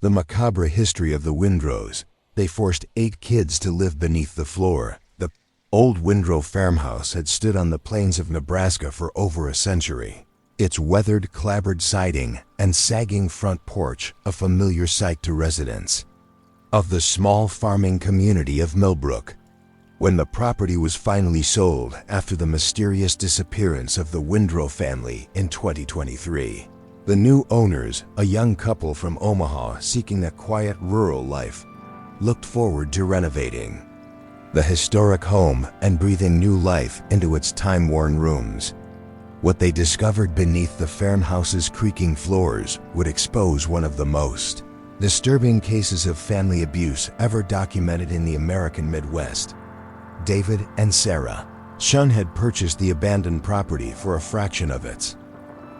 The macabre history of the Windrows. They forced 8 kids to live beneath the floor. The old Windrow farmhouse had stood on the plains of Nebraska for over a century. Its weathered, clapboard siding and sagging front porch a familiar sight to residents of the small farming community of Millbrook. When the property was finally sold after the mysterious disappearance of the Windrow family in 2023, the new owners, a young couple from Omaha seeking a quiet rural life, looked forward to renovating the historic home and breathing new life into its time-worn rooms. What they discovered beneath the farmhouse's creaking floors would expose one of the most disturbing cases of family abuse ever documented in the American Midwest. David and Sarah Shun had purchased the abandoned property for a fraction of its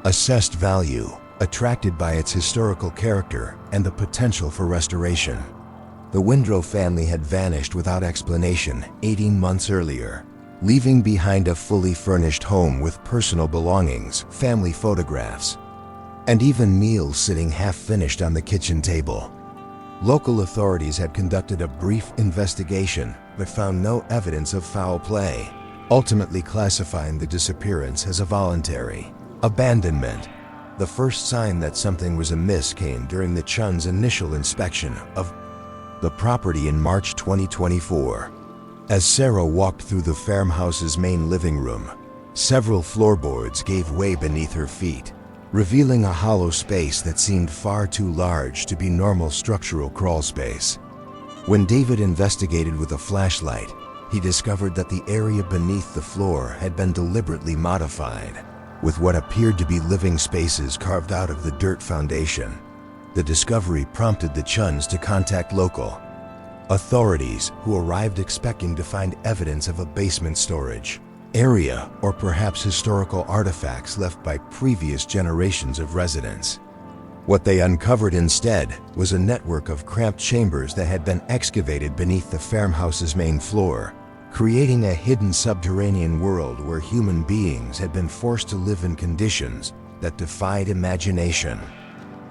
assessed value, attracted by its historical character and the potential for restoration. The Windrow family had vanished without explanation 18 months earlier, leaving behind a fully furnished home with personal belongings, family photographs, and even meals sitting half-finished on the kitchen table. Local authorities had conducted a brief investigation but found no evidence of foul play, ultimately classifying the disappearance as a voluntary abandonment. The first sign that something was amiss came during the Chun's initial inspection of the property in March 2024. As Sarah walked through the farmhouse's main living room, several floorboards gave way beneath her feet, revealing a hollow space that seemed far too large to be normal structural crawl space. When David investigated with a flashlight, he discovered that the area beneath the floor had been deliberately modified, with what appeared to be living spaces carved out of the dirt foundation. The discovery prompted the Chuns to contact local authorities, who arrived expecting to find evidence of a basement storage area or perhaps historical artifacts left by previous generations of residents. What they uncovered instead was a network of cramped chambers that had been excavated beneath the farmhouse's main floor, creating a hidden subterranean world where human beings had been forced to live in conditions that defied imagination.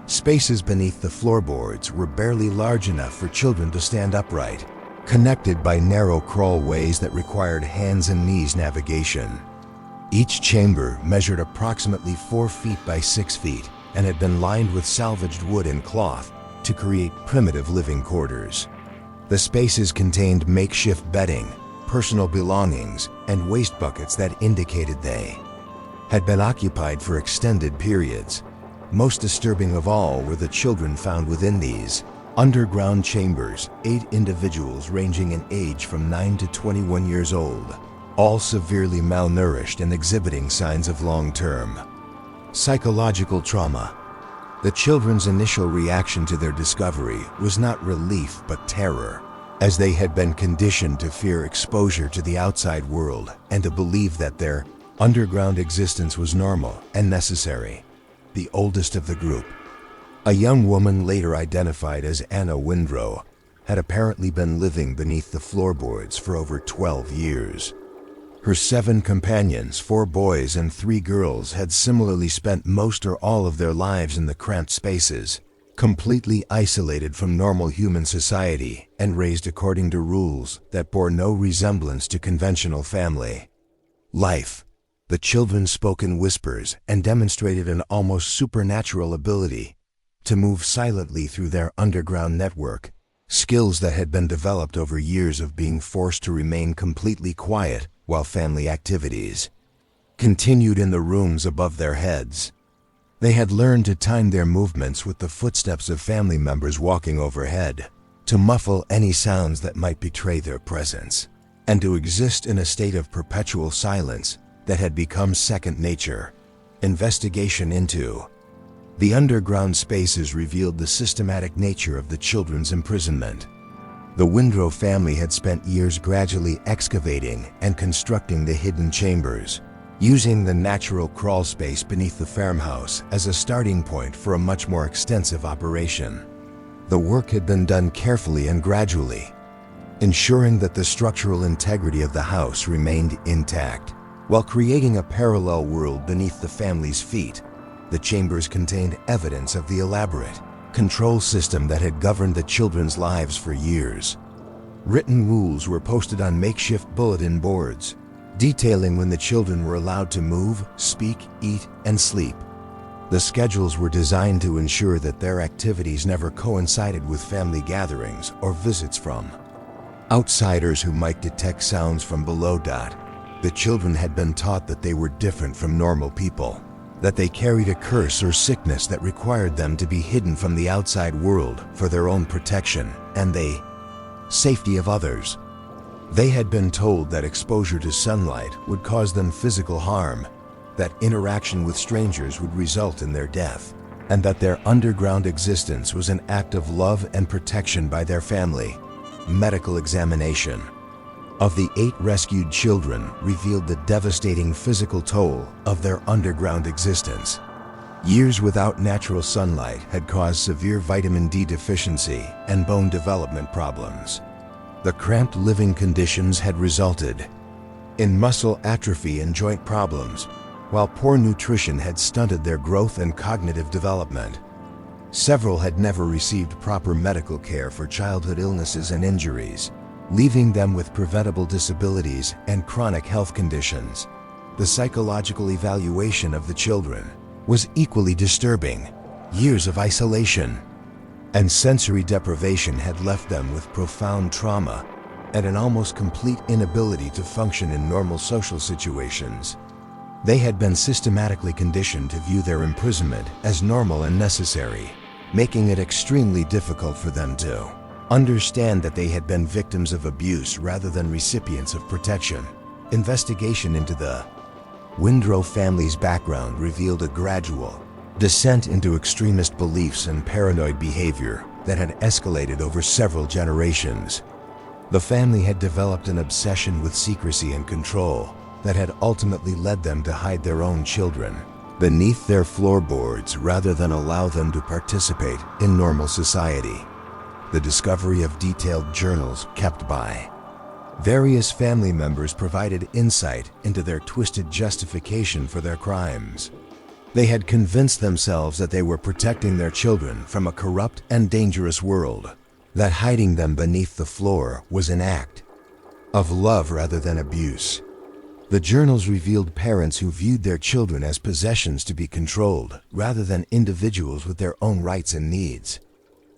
Spaces beneath the floorboards were barely large enough for children to stand upright, connected by narrow crawlways that required hands and knees navigation. Each chamber measured approximately 4 feet by 6 feet and had been lined with salvaged wood and cloth to create primitive living quarters. The spaces contained makeshift bedding, personal belongings, and waste buckets that indicated they had been occupied for extended periods. Most disturbing of all were the children found within these underground chambers, 8 individuals ranging in age from 9 to 21 years old, all severely malnourished and exhibiting signs of long-term psychological trauma. The children's initial reaction to their discovery was not relief but terror, as they had been conditioned to fear exposure to the outside world and to believe that their underground existence was normal and necessary. The oldest of the group, a young woman later identified as Anna Windrow, had apparently been living beneath the floorboards for over 12 years. Her 7 companions, 4 boys and 3 girls, had similarly spent most or all of their lives in the cramped spaces, completely isolated from normal human society and raised according to rules that bore no resemblance to conventional family life. The children spoke in whispers and demonstrated an almost supernatural ability to move silently through their underground network, skills that had been developed over years of being forced to remain completely quiet while family activities continued in the rooms above their heads. They had learned to time their movements with the footsteps of family members walking overhead, to muffle any sounds that might betray their presence, and to exist in a state of perpetual silence that had become second nature. Investigation into the underground spaces revealed the systematic nature of the children's imprisonment. The Windrow family had spent years gradually excavating and constructing the hidden chambers, using the natural crawl space beneath the farmhouse as a starting point for a much more extensive operation. The work had been done carefully and gradually, ensuring that the structural integrity of the house remained intact, while creating a parallel world beneath the family's feet. The chambers contained evidence of the elaborate control system that had governed the children's lives for years. Written rules were posted on makeshift bulletin boards, detailing when the children were allowed to move, speak, eat, and sleep. The schedules were designed to ensure that their activities never coincided with family gatherings or visits from outsiders who might detect sounds from below. The children had been taught that they were different from normal people, that they carried a curse or sickness that required them to be hidden from the outside world for their own protection and the safety of others. They had been told that exposure to sunlight would cause them physical harm, that interaction with strangers would result in their death, and that their underground existence was an act of love and protection by their family. Medical examination of the 8 rescued children revealed the devastating physical toll of their underground existence. Years without natural sunlight had caused severe vitamin D deficiency and bone development problems. The cramped living conditions had resulted in muscle atrophy and joint problems, while poor nutrition had stunted their growth and cognitive development. Several had never received proper medical care for childhood illnesses and injuries, leaving them with preventable disabilities and chronic health conditions. The psychological evaluation of the children was equally disturbing. Years of isolation and sensory deprivation had left them with profound trauma and an almost complete inability to function in normal social situations. They had been systematically conditioned to view their imprisonment as normal and necessary, making it extremely difficult for them to understand that they had been victims of abuse rather than recipients of protection. Investigation into the Windrow family's background revealed a gradual descent into extremist beliefs and paranoid behavior that had escalated over several generations. The family had developed an obsession with secrecy and control that had ultimately led them to hide their own children beneath their floorboards rather than allow them to participate in normal society. The discovery of detailed journals kept by various family members provided insight into their twisted justification for their crimes. They had convinced themselves that they were protecting their children from a corrupt and dangerous world, that hiding them beneath the floor was an act of love rather than abuse. The journals revealed parents who viewed their children as possessions to be controlled rather than individuals with their own rights and needs.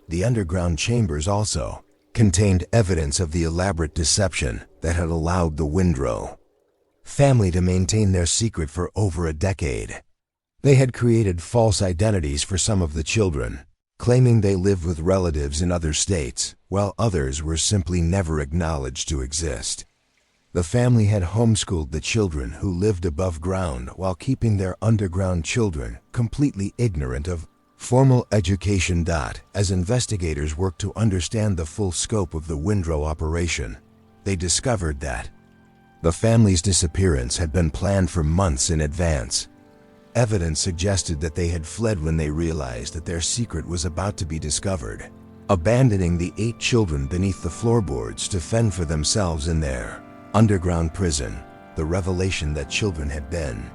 The underground chambers also contained evidence of the elaborate deception that had allowed the Windrow family to maintain their secret for over a decade. They had created false identities for some of the children, claiming they lived with relatives in other states, while others were simply never acknowledged to exist. The family had homeschooled the children who lived above ground while keeping their underground children completely ignorant of formal education. As investigators worked to understand the full scope of the Windrow operation, they discovered that the family's disappearance had been planned for months in advance. Evidence suggested that they had fled when they realized that their secret was about to be discovered, abandoning the 8 children beneath the floorboards to fend for themselves in their underground prison. The revelation that children had been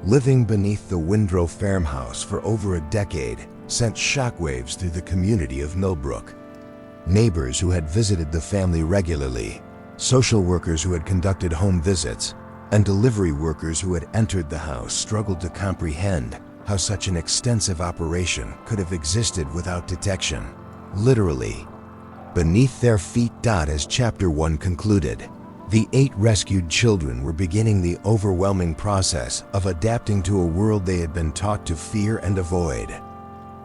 living beneath the Windrow farmhouse for over a decade sent shockwaves through the community of Millbrook. Neighbors who had visited the family regularly, social workers who had conducted home visits, and delivery workers who had entered the house struggled to comprehend how such an extensive operation could have existed without detection. Literally beneath their feet. As Chapter 1 concluded, the 8 rescued children were beginning the overwhelming process of adapting to a world they had been taught to fear and avoid.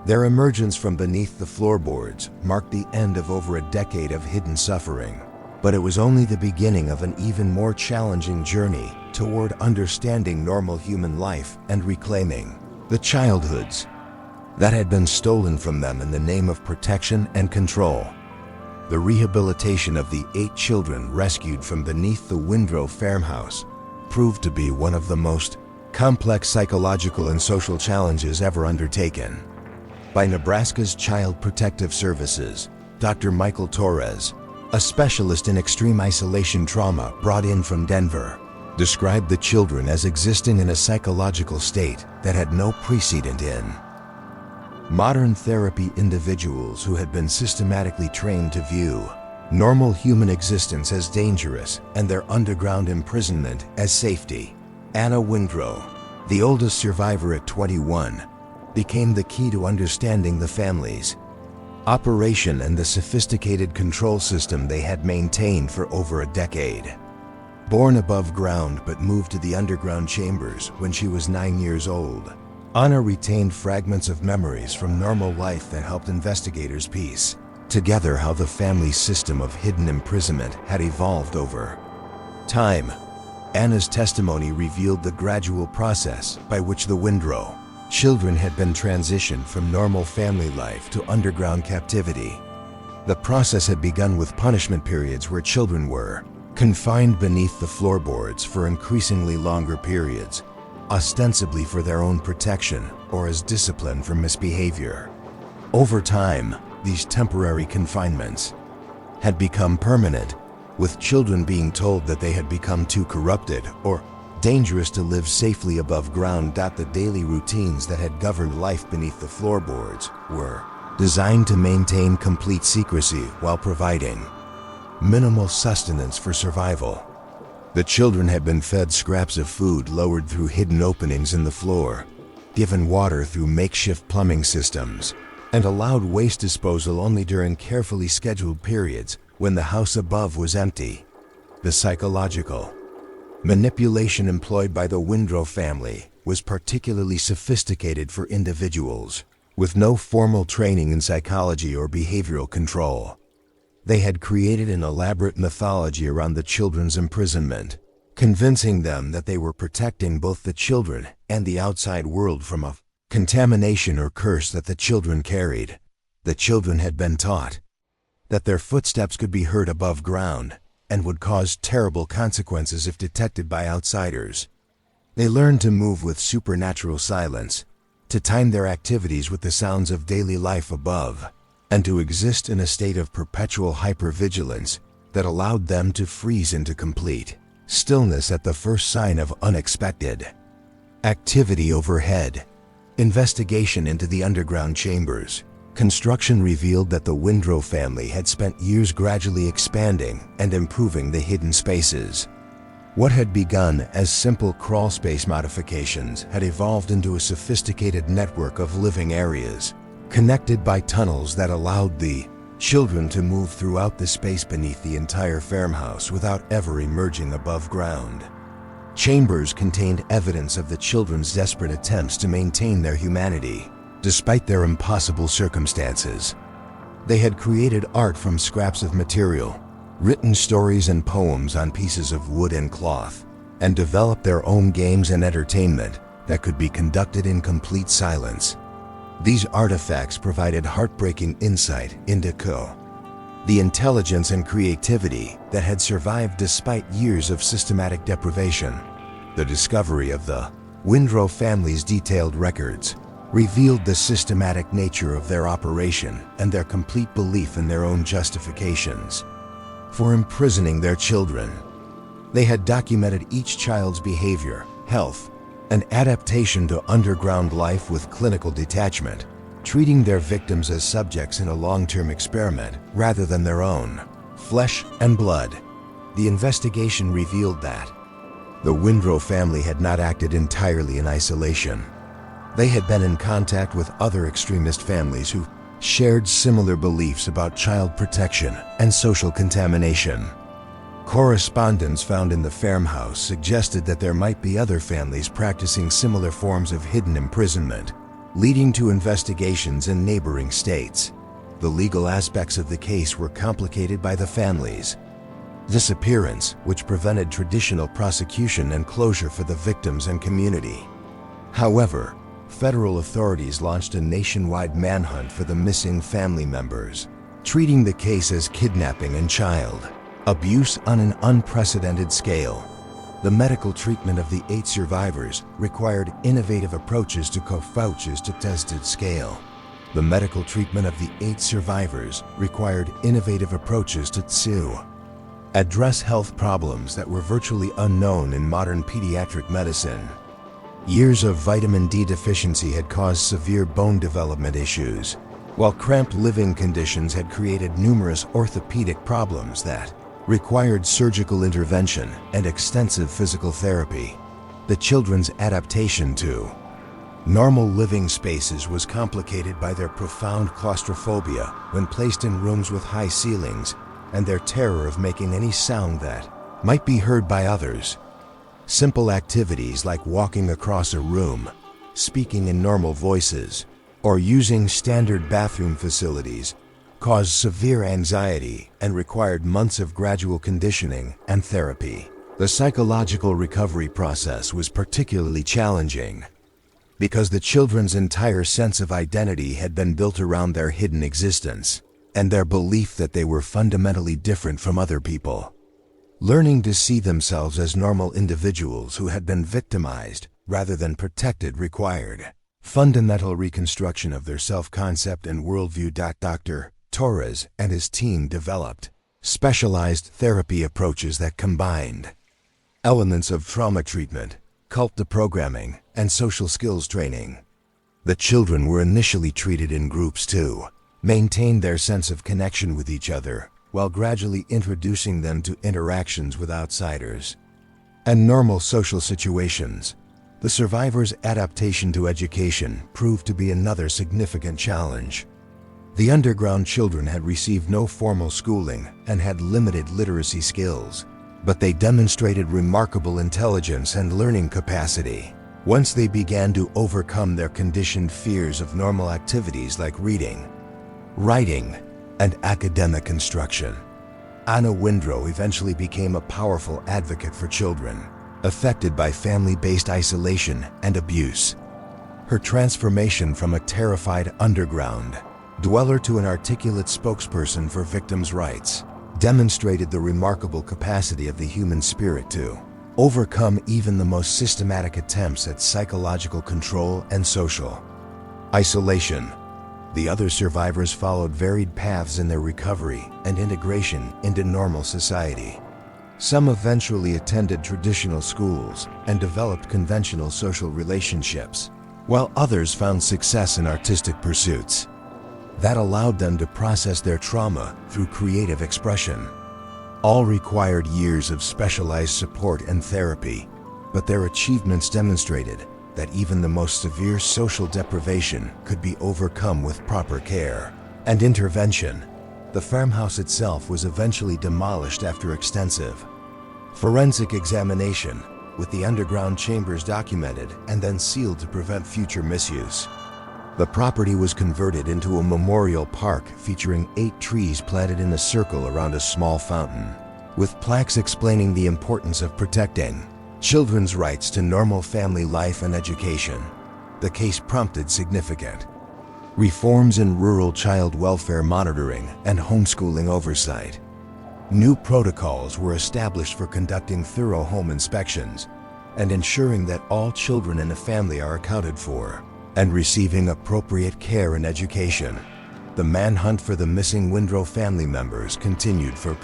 Their emergence from beneath the floorboards marked the end of over a decade of hidden suffering, but it was only the beginning of an even more challenging journey toward understanding normal human life and reclaiming the childhoods that had been stolen from them in the name of protection and control. The rehabilitation of the 8 children rescued from beneath the Windrow farmhouse proved to be one of the most complex psychological and social challenges ever undertaken by Nebraska's Child Protective Services. Dr. Michael Torres, a specialist in extreme isolation trauma brought in from Denver, described the children as existing in a psychological state that had no precedent in Modern therapy individuals who had been systematically trained to view normal human existence as dangerous and their underground imprisonment as safety. Anna Windrow, the oldest survivor at 21, became the key to understanding the family's operation and the sophisticated control system they had maintained for over a decade. Born above ground but moved to the underground chambers when she was 9 years old, Anna retained fragments of memories from normal life that helped investigators piece together how the family's system of hidden imprisonment had evolved over time. Anna's testimony revealed the gradual process by which the Windrow children had been transitioned from normal family life to underground captivity. The process had begun with punishment periods where children were confined beneath the floorboards for increasingly longer periods, ostensibly for their own protection or as discipline for misbehavior. Over time, these temporary confinements had become permanent, with children being told that they had become too corrupted or dangerous to live safely above ground. The daily routines that had governed life beneath the floorboards were designed to maintain complete secrecy while providing minimal sustenance for survival. The children had been fed scraps of food lowered through hidden openings in the floor, given water through makeshift plumbing systems, and allowed waste disposal only during carefully scheduled periods when the house above was empty. The psychological manipulation employed by the Windrow family was particularly sophisticated for individuals with no formal training in psychology or behavioral control. They had created an elaborate mythology around the children's imprisonment, convincing them that they were protecting both the children and the outside world from a contamination or curse that the children carried. The children had been taught that their footsteps could be heard above ground and would cause terrible consequences if detected by outsiders. They learned to move with supernatural silence, to time their activities with the sounds of daily life above, and to exist in a state of perpetual hypervigilance that allowed them to freeze into complete stillness at the first sign of unexpected activity overhead. Investigation into the underground chambers construction revealed that the Windrow family had spent years gradually expanding and improving the hidden spaces. What had begun as simple crawlspace modifications had evolved into a sophisticated network of living areas, connected by tunnels that allowed the children to move throughout the space beneath the entire farmhouse without ever emerging above ground. Chambers contained evidence of the children's desperate attempts to maintain their humanity, despite their impossible circumstances. They had created art from scraps of material, written stories and poems on pieces of wood and cloth, and developed their own games and entertainment that could be conducted in complete silence. These artifacts provided heartbreaking insight into the intelligence and creativity that had survived despite years of systematic deprivation. The discovery of the Windrow family's detailed records revealed the systematic nature of their operation and their complete belief in their own justifications for imprisoning their children. They had documented each child's behavior, health, and adaptation to underground life with clinical detachment, treating their victims as subjects in a long-term experiment rather than their own flesh and blood. The investigation revealed that the Windrow family had not acted entirely in isolation. They had been in contact with other extremist families who shared similar beliefs about child protection and social contamination. Correspondence found in the farmhouse suggested that there might be other families practicing similar forms of hidden imprisonment, leading to investigations in neighboring states. The legal aspects of the case were complicated by the family's disappearance, which prevented traditional prosecution and closure for the victims and community. However, federal authorities launched a nationwide manhunt for the missing family members, treating the case as kidnapping and child abuse on an unprecedented scale. The medical treatment of the 8 survivors required innovative approaches to co-fouches to tested scale. The medical treatment of the 8 survivors required innovative approaches to address health problems that were virtually unknown in modern pediatric medicine. Years of vitamin D deficiency had caused severe bone development issues, while cramped living conditions had created numerous orthopedic problems that required surgical intervention and extensive physical therapy. The children's adaptation to normal living spaces was complicated by their profound claustrophobia when placed in rooms with high ceilings and their terror of making any sound that might be heard by others. Simple activities like walking across a room, speaking in normal voices, or using standard bathroom facilities caused severe anxiety and required months of gradual conditioning and therapy. The psychological recovery process was particularly challenging because the children's entire sense of identity had been built around their hidden existence and their belief that they were fundamentally different from other people. Learning to see themselves as normal individuals who had been victimized rather than protected required fundamental reconstruction of their self-concept and worldview. Dr. Torres and his team developed specialized therapy approaches that combined elements of trauma treatment, cult deprogramming, and social skills training. The children were initially treated in groups to maintain their sense of connection with each other, while gradually introducing them to interactions with outsiders and normal social situations. The survivors' adaptation to education proved to be another significant challenge. The underground children had received no formal schooling and had limited literacy skills, but they demonstrated remarkable intelligence and learning capacity once they began to overcome their conditioned fears of normal activities like reading, writing, and academic instruction. Anna Windrow eventually became a powerful advocate for children affected by family-based isolation and abuse. Her transformation from a terrified underground dweller to an articulate spokesperson for victims' rights demonstrated the remarkable capacity of the human spirit to overcome even the most systematic attempts at psychological control and social isolation. The other survivors followed varied paths in their recovery and integration into normal society. Some eventually attended traditional schools and developed conventional social relationships, while others found success in artistic pursuits that allowed them to process their trauma through creative expression. All required years of specialized support and therapy, but their achievements demonstrated that even the most severe social deprivation could be overcome with proper care and intervention. The farmhouse itself was eventually demolished after extensive forensic examination, with the underground chambers documented and then sealed to prevent future misuse. The property was converted into a memorial park featuring 8 trees planted in a circle around a small fountain, with plaques explaining the importance of protecting children's rights to normal family life and education. The case prompted significant reforms in rural child welfare monitoring and homeschooling oversight. New protocols were established for conducting thorough home inspections and ensuring that all children in a family are accounted for and receiving appropriate care and education. The manhunt for the missing Windrow family members continued for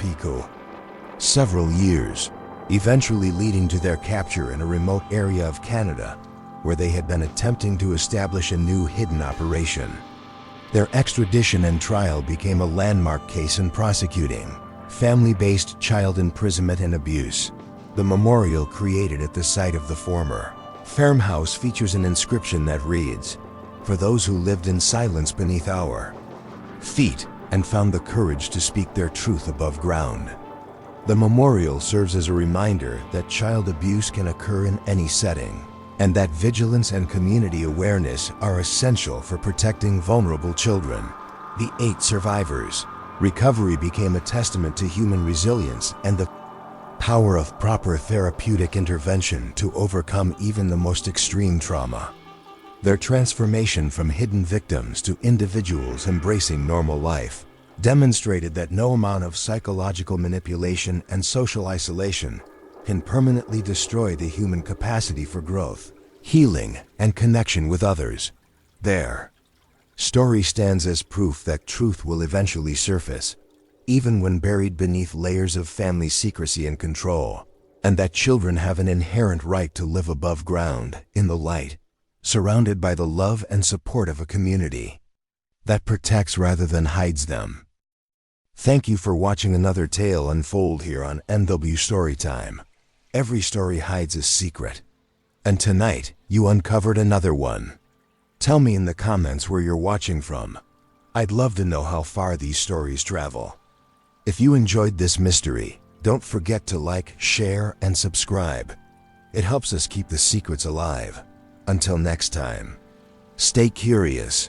several years, eventually leading to their capture in a remote area of Canada, where they had been attempting to establish a new hidden operation. Their extradition and trial became a landmark case in prosecuting family-based child imprisonment and abuse. The memorial created at the site of the former farmhouse features an inscription that reads, "For those who lived in silence beneath our feet and found the courage to speak their truth above ground." The memorial serves as a reminder that child abuse can occur in any setting, and that vigilance and community awareness are essential for protecting vulnerable children. The 8 survivors' recovery became a testament to human resilience and the power of proper therapeutic intervention to overcome even the most extreme trauma. Their transformation from hidden victims to individuals embracing normal life demonstrated that no amount of psychological manipulation and social isolation can permanently destroy the human capacity for growth, healing, and connection with others. Their story stands as proof that truth will eventually surface, even when buried beneath layers of family secrecy and control. and that children have an inherent right to live above ground, in the light, surrounded by the love and support of a community that protects rather than hides them. Thank you for watching another tale unfold here on NW Storytime. Every story hides a secret, and tonight you uncovered another one. Tell me in the comments where you're watching from. I'd love to know how far these stories travel. If you enjoyed this mystery, don't forget to like, share, and subscribe. It helps us keep the secrets alive. Until next time, stay curious,